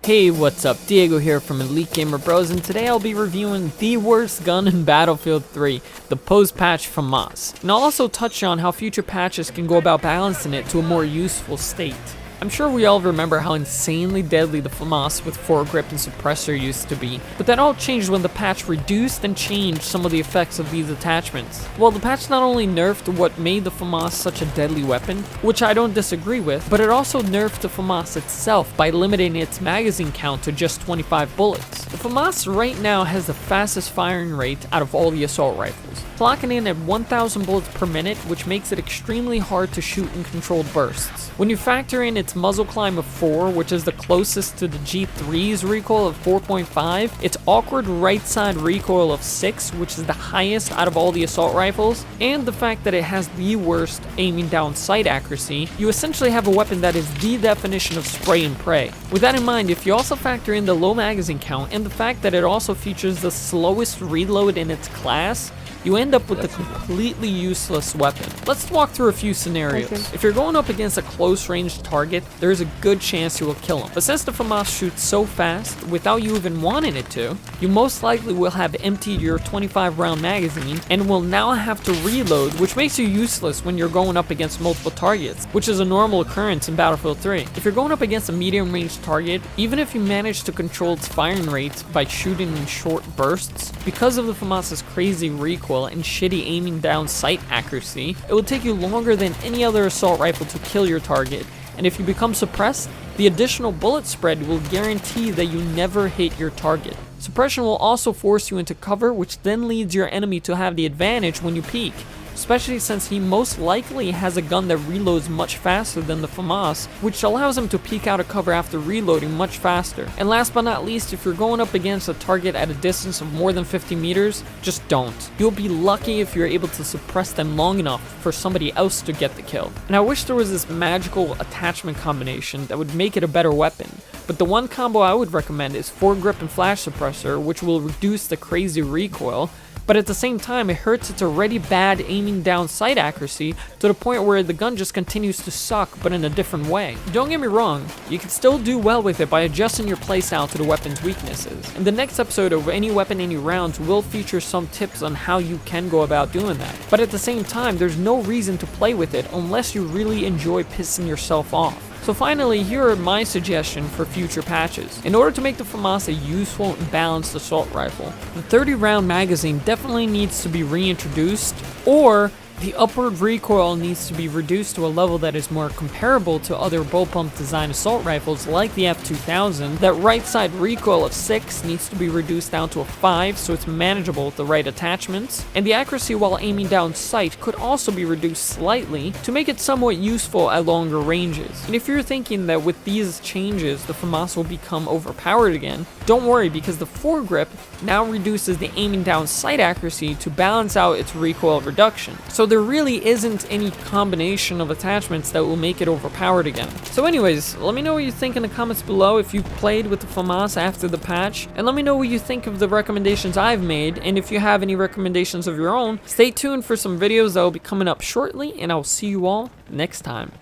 Hey, what's up? Diego here from EliteGamerBros, and today I'll be reviewing the worst gun in Battlefield 3, the post-patch FAMAS. And I'll also touch on how future patches can go about balancing it to a more useful state. I'm sure we all remember how insanely deadly the FAMAS with foregrip and suppressor used to be, but that all changed when the patch reduced and changed some of the effects of these attachments. Well, the patch not only nerfed what made the FAMAS such a deadly weapon, which I don't disagree with, but it also nerfed the FAMAS itself by limiting its magazine count to just 25 bullets. The FAMAS right now has the fastest firing rate out of all the assault rifles, clocking in at 1,000 bullets per minute, which makes it extremely hard to shoot in controlled bursts. When you factor in its muzzle climb of 4, which is the closest to the G3's recoil of 4.5, its awkward right side recoil of 6, which is the highest out of all the assault rifles, and the fact that it has the worst aiming down sight accuracy, you essentially have a weapon that is the definition of spray and pray. With that in mind, if you also factor in the low magazine count and the fact that it also features the slowest reload in its class, you end up with a completely useless weapon. Let's walk through a few scenarios. If you're going up against a close range target, there's a good chance you will kill him. But since the FAMAS shoots so fast, without you even wanting it to, you most likely will have emptied your 25 round magazine and will now have to reload, which makes you useless when you're going up against multiple targets, which is a normal occurrence in Battlefield 3. If you're going up against a medium range target, even if you manage to control its firing rate by shooting in short bursts, because of the FAMAS's crazy recoil and shitty aiming down sight accuracy, it will take you longer than any other assault rifle to kill your target, and if you become suppressed, the additional bullet spread will guarantee that you never hit your target. Suppression will also force you into cover, which then leads your enemy to have the advantage when you peek, especially since he most likely has a gun that reloads much faster than the FAMAS, which allows him to peek out of cover after reloading much faster. And last but not least, if you're going up against a target at a distance of more than 50 meters, just don't. You'll be lucky if you're able to suppress them long enough for somebody else to get the kill. And I wish there was this magical attachment combination that would make it a better weapon, but the one combo I would recommend is foregrip and flash suppressor, which will reduce the crazy recoil, but at the same time, it hurts its already bad aiming down sight accuracy to the point where the gun just continues to suck, but in a different way. Don't get me wrong, you can still do well with it by adjusting your playstyle to the weapon's weaknesses. In the next episode of Any Weapon, Any Rounds will feature some tips on how you can go about doing that. But at the same time, there's no reason to play with it unless you really enjoy pissing yourself off. So finally, here are my suggestions for future patches. In order to make the FAMAS a useful and balanced assault rifle, the 30 round magazine definitely needs to be reintroduced, or the upward recoil needs to be reduced to a level that is more comparable to other bullpup design assault rifles like the F2000. That right side recoil of 6 needs to be reduced down to a 5 so it's manageable with the right attachments, and the accuracy while aiming down sight could also be reduced slightly to make it somewhat useful at longer ranges. And if you're thinking that with these changes the FAMAS will become overpowered again, don't worry, because the foregrip now reduces the aiming down sight accuracy to balance out its recoil reduction. So there really isn't any combination of attachments that will make it overpowered again. So anyways, let me know what you think in the comments below if you've played with the FAMAS after the patch, and let me know what you think of the recommendations I've made, and if you have any recommendations of your own, stay tuned for some videos that will be coming up shortly, and I'll see you all next time.